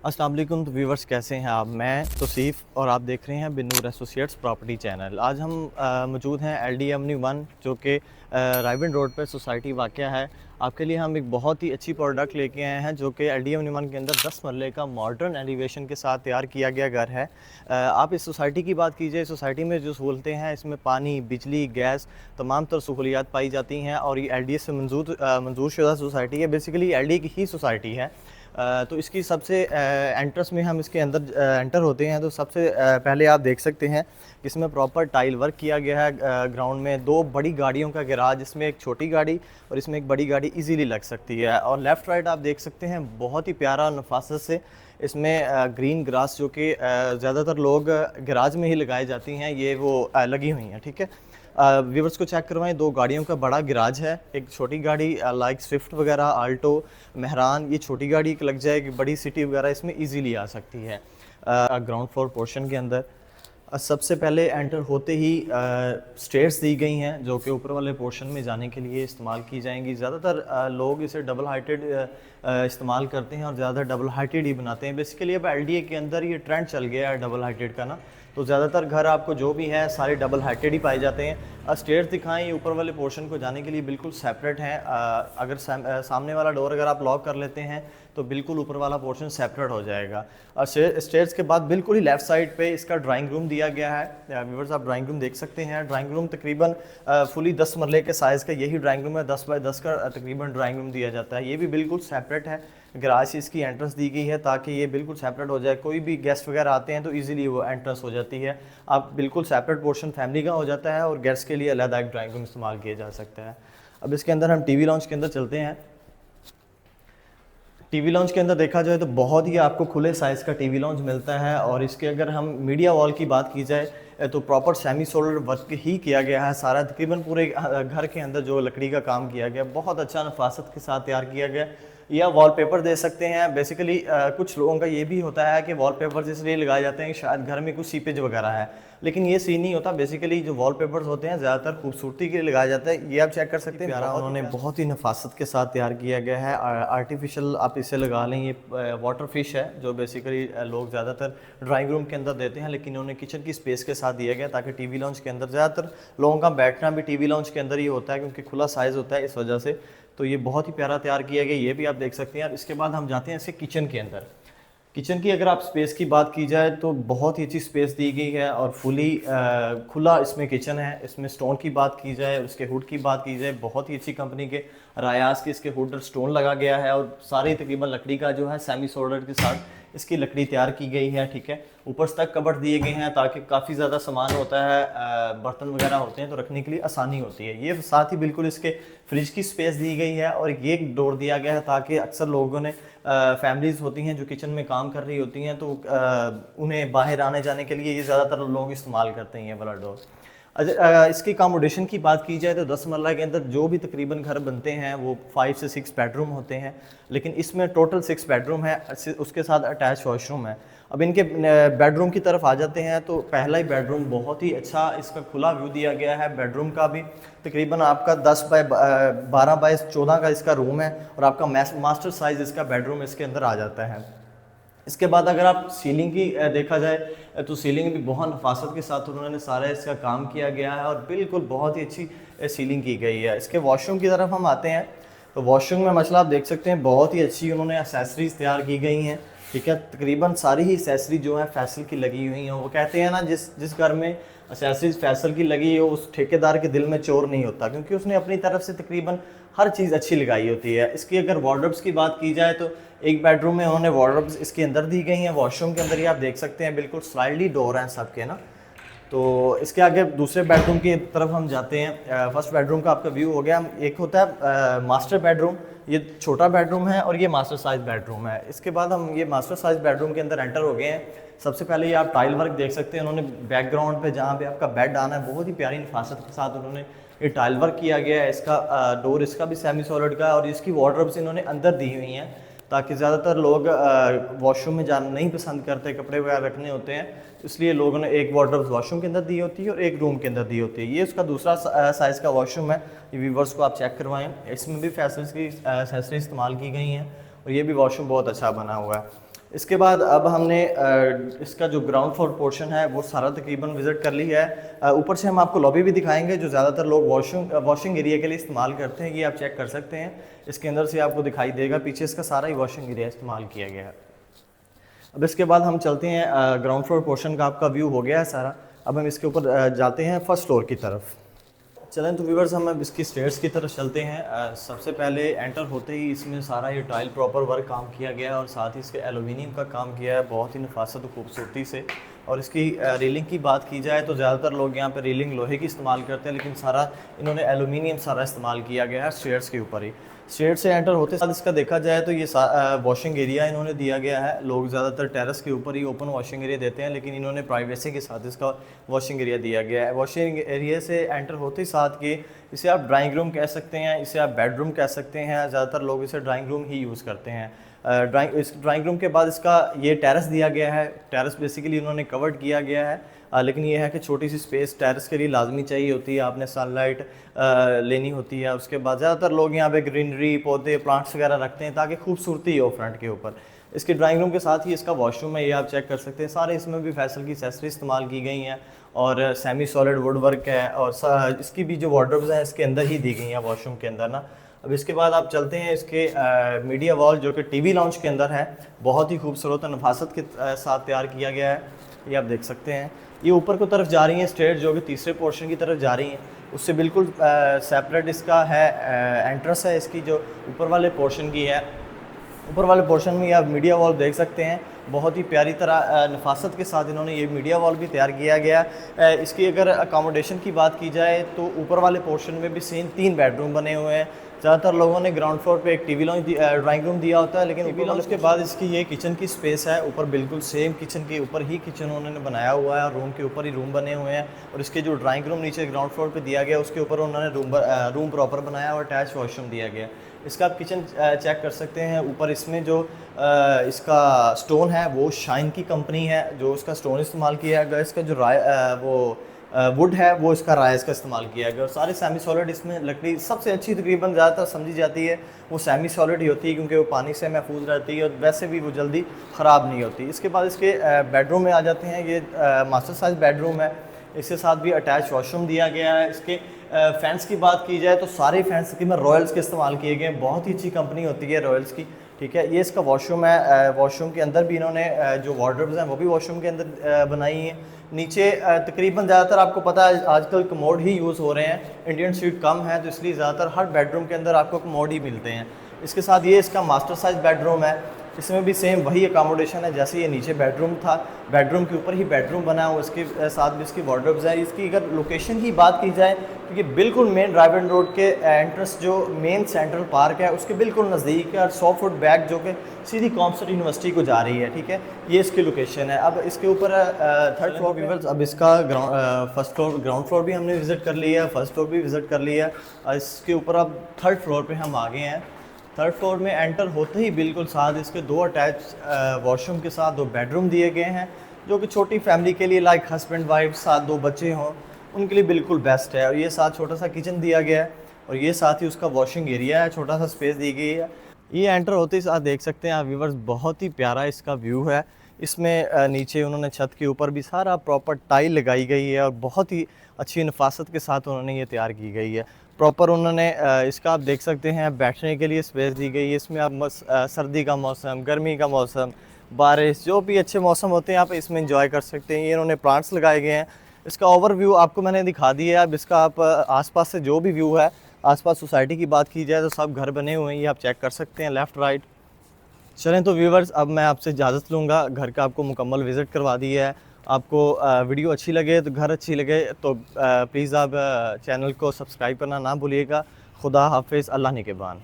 अस्सलाम वालेकुम। तो व्यूवर्स कैसे हैं आप? मैं तौसीफ़ और आप देख रहे हैं बिन्नूर एसोसिएट्स प्रॉपर्टी चैनल। आज हम मौजूद हैं एलडी एवेन्यू 1 जो कि रायविंड रोड पर सोसाइटी वाक़या है। आपके लिए हम एक बहुत ही अच्छी प्रोडक्ट लेके आए हैं जो कि एलडी एवेन्यू 1 के अंदर 10 मरले का मॉडर्न एलिवेशन के साथ तैयार किया गया घर है। आप इस सोसाइटी की बात कीजिए, सोसाइटी में जो सहूलतें हैं इसमें पानी, बिजली, गैस तमाम तर सहूलियात पाई जाती हैं और ये एलडीए से मंजूर शुदा सोसाइटी है। बेसिकली एलडीए की ही सोसाइटी है। तो इसकी सबसे एंट्रेंस में हम इसके अंदर एंटर होते हैं तो सबसे पहले आप देख सकते हैं इसमें प्रॉपर टाइल वर्क किया गया है। ग्राउंड में दो बड़ी गाड़ियों का गैराज, इसमें एक छोटी गाड़ी और इसमें एक बड़ी गाड़ी इजीली लग सकती है। और लेफ़्ट राइट आप देख सकते हैं बहुत ही प्यारा नफासत से इसमें ग्रीन ग्रास जो कि ज़्यादातर लोग गैराज में ही लगाई जाती हैं, ये वो लगी हुई हैं। ठीक है, व्यूवर्स को चेक करवाएं, दो गाड़ियों का बड़ा गैराज है। एक छोटी गाड़ी लाइक स्विफ्ट वगैरह, आल्टो, मेहरान, ये छोटी गाड़ी लग जाएगी, बड़ी सिटी वगैरह इसमें इजीली आ सकती है। ग्राउंड फ्लोर पोर्शन के अंदर सबसे पहले एंटर होते ही स्टेयर्स दी गई हैं जो कि ऊपर वाले पोर्शन में जाने के लिए इस्तेमाल की जाएंगी। ज़्यादातर लोग इसे डबल हाइटेड इस्तेमाल करते हैं और ज़्यादा डबल हाइटेड ही बनाते हैं। बेसिकली अब एलडीए के अंदर ये ट्रेंड चल गया है डबल हाइटेड का ना, तो ज़्यादातर घर आपको जो भी है सारे डबल हाइटेड ही पाए जाते हैं। स्टेयर्स दिखाएं, ये ऊपर वाले पोर्शन को जाने के लिए बिल्कुल सेपरेट हैं। अगर सामने वाला डोर अगर आप लॉक कर लेते हैं तो बिल्कुल ऊपर वाला पोर्शन सेपरेट हो जाएगा। और स्टेयर्स के बाद बिल्कुल ही लेफ़्ट साइड पे इसका ड्राइंग रूम दिया गया है। व्यूअर्स आप ड्राइंग रूम देख सकते हैं। ड्राइंग रूम तकरीबन फुली 10 मरले के साइज़ का यही ड्राइंग रूम है। 10 बाय 10 का तकरीबन ड्राइंग रूम दिया जाता है। ये भी बिल्कुल सेपरेट है। गैराज से इसकी एंट्रेंस दी गई है ताकि ये बिल्कुल सेपरेट हो जाए। कोई भी गेस्ट वगैरह आते हैं तो इजीली वो एंट्रेंस हो जाती है। आप बिल्कुल सेपरेट पोर्शन फैमिली का हो जाता है और गेस्ट के लिए अलग एक ड्राइंग रूम इस्तेमाल किया जा सकता है। अब इसके अंदर हम टीवी लॉन्च के अंदर चलते हैं। टीवी लॉन्च के अंदर देखा जाए तो बहुत ही आपको खुले साइज़ का टीवी लॉन्च मिलता है। और इसके अगर हम मीडिया वॉल की बात की जाए तो प्रॉपर सेमी सोलर वर्क ही किया गया है सारा। तकरीबन पूरे घर के अंदर जो लकड़ी का काम किया गया बहुत अच्छा नफासत के साथ तैयार किया गया। या वॉलपेपर दे सकते हैं। बेसिकली कुछ लोगों का ये भी होता है कि वॉलपेपर्स इसलिए लगाए जाते हैं कि शायद घर में कुछ सीपेज वगैरह है, लेकिन ये सीन नहीं होता। बेसिकली जो वॉलपेपर्स होते हैं ज़्यादातर खूबसूरती के लिए लगाया जाता है। ये आप चेक कर सकते हैं, प्यारा उन्होंने बहुत ही नफासत के साथ तैयार किया गया है। आर्टिफिशियल आप इसे लगा लें, ये वाटर फिश है जो बेसिकली लोग ज़्यादातर ड्राइंग रूम के अंदर देते हैं, लेकिन उन्होंने किचन की स्पेस के साथ दिया गया ताकि टीवी लॉन्च के अंदर ज़्यादातर लोगों का बैठना भी टीवी लॉन्च के अंदर ही होता है क्योंकि खुला साइज़ होता है, इस वजह से। तो ये बहुत ही प्यारा तैयार किया गया, ये भी आप देख सकते हैं। और इसके बाद हम जाते हैं इसके किचन के अंदर। किचन की अगर आप स्पेस की बात की जाए तो बहुत ही अच्छी स्पेस दी गई है और फुली खुला इसमें किचन है। इसमें स्टोन की बात की जाए, उसके हुड की बात की जाए, बहुत ही अच्छी कंपनी के रायास के इसके हुड स्टोन लगा गया है और सारी तकरीबन लकड़ी का जो है सेमी सोल्डर के साथ इसकी लकड़ी तैयार की गई है। ठीक है, ऊपर तक कबर्ड दिए गए हैं ताकि काफ़ी ज़्यादा सामान होता है, बर्तन वगैरह होते हैं तो रखने के लिए आसानी होती है। ये साथ ही बिल्कुल इसके फ्रिज की स्पेस दी गई है और ये डोर दिया गया है ताकि अक्सर लोगों ने फैमिलीज़ होती हैं जो किचन में काम कर रही होती हैं तो उन्हें बाहर आने जाने के लिए ये ज़्यादातर लोग इस्तेमाल करते हैं ये वाला डोर। इसकी अकोमोडेशन की बात की जाए तो 10 मरला के अंदर जो भी तकरीबन घर बनते हैं वो 5 से 6 बेडरूम होते हैं, लेकिन इसमें टोटल 6 बेडरूम है, उसके साथ अटैच वॉशरूम है। अब इनके बेडरूम की तरफ आ जाते हैं तो पहला ही बेडरूम बहुत ही अच्छा इसका खुला व्यू दिया गया है। बेडरूम का भी तकरीबन आपका 10 बाय 12 बाय 14 का इसका रूम है और आपका मास्टर साइज़ इसका बेडरूम इसके अंदर आ जाता है। इसके बाद अगर आप सीलिंग की देखा जाए तो सीलिंग भी बहुत नफासत के साथ उन्होंने सारा इसका काम किया गया है और बिल्कुल बहुत ही अच्छी सीलिंग की गई है। इसके वॉशरूम की तरफ हम आते हैं तो वॉशरूम में मसला आप देख सकते हैं बहुत ही अच्छी उन्होंने एसेसरीज तैयार की गई हैं। ठीक है, तकरीबन सारी ही एसेसरी जो है फैसल की लगी हुई हैं। वो कहते हैं ना, जिस घर में एसेसरीज फैसल की लगी हो उस ठेकेदार के दिल में चोर नहीं होता, क्योंकि उसने अपनी तरफ से तकरीबन हर चीज़ अच्छी लगाई होती है। इसकी अगर वार्डरोब्स की बात की जाए तो एक बेडरूम में उन्होंने वार्डरोब्स इसके अंदर दी गई हैं। वॉशरूम के अंदर ही आप देख सकते हैं बिल्कुल स्लाइडली डोर हैं सबके ना। तो इसके आगे दूसरे बेडरूम की तरफ हम जाते हैं। फर्स्ट बेडरूम का आपका व्यू हो गया। एक होता है मास्टर बेडरूम, ये छोटा बेडरूम है और ये मास्टर साइज बेडरूम है। इसके बाद हम ये मास्टर साइज बेडरूम के अंदर एंटर हो गए हैं। सबसे पहले ये आप टाइल वर्क देख सकते हैं। उन्होंने बैकग्राउंड पे जहाँ पे आपका बेड आना है बहुत ही प्यारी नफासत के साथ उन्होंने ये टाइल वर्क किया गया है। इसका डोर इसका भी सेमी सॉलिड का है और इसकी वार्डरोब्स इन्होंने अंदर दी हुई हैं ताकि ज़्यादातर लोग वॉशरूम में जाना नहीं पसंद करते, कपड़े वगैरह रखने होते हैं, इसलिए लोगों ने एक वार्डरोब वॉशरूम के अंदर दी होती है और एक रूम के अंदर दी होती है। ये उसका दूसरा साइज़ का वॉशरूम है। ये व्यूवर्स को आप चेक करवाएं, इसमें भी फैसल्स की एसेसरी इस्तेमाल की गई हैं और ये भी वॉशरूम बहुत अच्छा बना हुआ है। इसके बाद अब हमने इसका जो ग्राउंड फ्लोर पोर्शन है वो सारा तकरीबन विज़िट कर ली है। ऊपर से हम आपको लॉबी भी दिखाएंगे जो ज़्यादातर लोग वॉशिंग एरिया के लिए इस्तेमाल करते हैं, ये आप चेक कर सकते हैं। इसके अंदर से आपको दिखाई देगा, पीछे इसका सारा ही वॉशिंग एरिया इस्तेमाल किया गया है। अब इसके बाद हम चलते हैं, ग्राउंड फ्लोर पोर्शन का आपका व्यू हो गया है सारा। अब हम इसके ऊपर जाते हैं फर्स्ट फ्लोर की तरफ। चलें तो व्यूवर्स हम अब इसकी स्टेयर्स की तरफ चलते हैं। सबसे पहले एंटर होते ही इसमें सारा ये टाइल प्रॉपर वर्क काम किया गया है और साथ ही इसके एलुमिनियम का काम किया है बहुत ही नफासत और खूबसूरती से। और इसकी रेलिंग की बात की जाए तो ज़्यादातर लोग यहाँ पे रेलिंग लोहे की इस्तेमाल करते हैं, लेकिन सारा इन्होंने एलुमिनियम सारा इस्तेमाल किया गया है स्टेयर्स के ऊपर ही। स्टेयर से एंटर होते साथ इसका देखा जाए तो ये वॉशिंग एरिया इन्होंने दिया गया है। लोग ज़्यादातर टेरेस के ऊपर ही ओपन वॉशिंग एरिया देते हैं, लेकिन इन्होंने प्राइवेसी के साथ इसका वॉशिंग एरिया दिया गया है। वॉशिंग एरिया से एंटर होते ही साथ के इसे आप ड्राइंग रूम कह सकते हैं, इसे आप बेडरूम कह सकते हैं। ज़्यादातर लोग इसे ड्राइंग रूम ही यूज़ करते हैं। इस ड्राइंग रूम के बाद इसका ये टेरेस दिया गया है। टेरेस बेसिकली इन्होंने कवर्ड किया गया है, लेकिन ये है कि छोटी सी स्पेस टेरेस के लिए लाजमी चाहिए होती है, आपने सनलाइट लेनी होती है। उसके बाद ज़्यादातर लोग यहाँ पे ग्रीनरी, पौधे, प्लांट्स वगैरह रखते हैं ताकि खूबसूरती हो फ्रंट के ऊपर। इसके ड्राइंग रूम के साथ ही इसका वॉशरूम है, ये आप चेक कर सकते हैं। सारे इसमें भी फैसल की एक्सेसरी इस्तेमाल की गई हैं और सेमी सॉलिड वुड वर्क है और इसकी भी जो वार्डरोब्स हैं इसके अंदर ही दी गई हैं वॉशरूम के अंदर ना। अब इसके बाद आप चलते हैं इसके मीडिया वॉल जो कि टीवी लाउंज के अंदर है, बहुत ही खूबसूरत और नफासत के साथ तैयार किया गया है, ये आप देख सकते हैं। ये ऊपर की तरफ जा रही हैं स्टेयर जो कि तीसरे पोर्शन की तरफ जा रही हैं, उससे बिल्कुल सेपरेट इसका है एंट्रेंस है इसकी जो ऊपर वाले पोर्शन की है। ऊपर वाले पोर्शन में आप मीडिया वॉल देख सकते हैं, बहुत ही प्यारी तरह नफासत के साथ इन्होंने ये मीडिया वॉल भी तैयार किया गया। इसकी अगर अकोमोडेशन की बात की जाए तो ऊपर वाले पोर्शन में भी सेम 3 बेडरूम बने हुए हैं। ज़्यादातर लोगों ने ग्राउंड फ्लोर पे एक टीवी लॉन्च ड्राइंग रूम दिया होता है, लेकिन टीवी लॉन्च के बाद इसकी ये किचन की स्पेस है। ऊपर बिल्कुल सेम किचन के ऊपर ही किचन उन्होंने बनाया हुआ है और रूम के ऊपर ही रूम बने हुए हैं। और इसके जो ड्राइंग रूम नीचे ग्राउंड फ्लोर पे दिया गया उसके ऊपर उन्होंने रूम प्रॉपर बनाया और अटैच वॉशरूम दिया गया। इसका आप किचन चेक कर सकते हैं। ऊपर इसमें जो इसका स्टोन है वो शाइन की कंपनी है जो उसका स्टोन इस्तेमाल किया गया। इसका जो वुड है वो इसका राइस का इस्तेमाल किया गया और सारे सेमी सॉलिड इसमें लकड़ी सबसे अच्छी तकरीबन ज़्यादातर समझी जाती है वो सेमी सॉलिड ही होती है, क्योंकि वो पानी से महफूज रहती है और वैसे भी वो जल्दी ख़राब नहीं होती। इसके बाद इसके बेडरूम में आ जाते हैं। ये मास्टर साइज बेडरूम है, इसके साथ भी अटैच वॉशरूम दिया गया है। इसके फैंस की बात की जाए तो सारे फैंस तकरीबन रॉयल्स के इस्तेमाल किए गए हैं, बहुत ही अच्छी कंपनी होती है रॉयल्स की, ठीक है। ये इसका वॉशरूम है। वॉशरूम के अंदर भी इन्होंने जो वार्डरोब्स हैं वो भी वॉशरूम के अंदर बनाई हैं। नीचे तकरीबन ज़्यादातर आपको पता है आजकल कमोड ही यूज़ हो रहे हैं, इंडियन स्वीट कम है तो इसलिए ज़्यादातर हर बेडरूम के अंदर आपको कमोड ही मिलते हैं। इसके साथ ये इसका मास्टर साइज बेडरूम है, इसमें भी सेम वही अकोमोडेशन है जैसे ये नीचे बेडरूम था, बेडरूम के ऊपर ही बेडरूम बना है, उसके साथ भी इसकी वार्डरोब्स है। इसकी अगर लोकेशन की बात की जाए तो ये बिल्कुल मेन ड्राइवन रोड के एंट्रेंस जो मेन सेंट्रल पार्क है उसके बिल्कुल नज़दीक है और 100 फुट बैक जो कि सीधी कॉमर्स यूनिवर्सिटी को जा रही है, ठीक है। ये इसकी लोकेशन है। अब इसके ऊपर थर्ड फ्लोर व्यूअर्स, अब इसका फर्स्ट फ्लोर ग्राउंड फ्लोर भी हमने विज़िट कर लिया है, फर्स्ट फ्लोर भी विज़िट कर लिया है। इसके ऊपर अब थर्ड फ्लोर पर हम आ गए हैं। थर्ड फ्लोर में एंटर होते ही बिल्कुल साथ इसके 2 अटैच वॉशरूम के साथ 2 बेडरूम दिए गए हैं जो कि छोटी फैमिली के लिए लाइक हस्बैंड वाइफ साथ 2 बच्चे हों उनके लिए बिल्कुल बेस्ट है। और ये साथ छोटा सा किचन दिया गया है और ये साथ ही उसका वॉशिंग एरिया है, छोटा सा स्पेस दी गई है। ये एंटर होते ही साथ देख सकते हैं आप व्यूवर्स, बहुत ही प्यारा इसका व्यू है। इसमें नीचे उन्होंने छत के ऊपर भी सारा प्रॉपर टाइल लगाई गई है और बहुत ही अच्छी नफासत के साथ उन्होंने ये तैयार की गई है। प्रॉपर उन्होंने इसका आप देख सकते हैं बैठने के लिए स्पेस दी गई है। इसमें आप सर्दी का मौसम, गर्मी का मौसम, बारिश, जो भी अच्छे मौसम होते हैं आप इसमें एंजॉय कर सकते हैं। ये इन्होंने प्लांट्स लगाए गए हैं। इसका ओवरव्यू आपको मैंने दिखा दिया है। अब इसका आप आसपास से जो भी व्यू है, आसपास सोसाइटी की बात की जाए तो सब घर बने हुए हैं, ये आप चेक कर सकते हैं लेफ़्ट राइट। चलें तो व्यूवर्स, अब मैं आपसे इजाज़त लूँगा। घर का आपको मुकम्मल विज़िट करवा दिया है। आपको वीडियो अच्छी लगे तो घर अच्छी लगे तो प्लीज़ आप चैनल को सब्सक्राइब करना ना भूलिएगा। खुदा हाफिज़, अल्लाह निगहबान।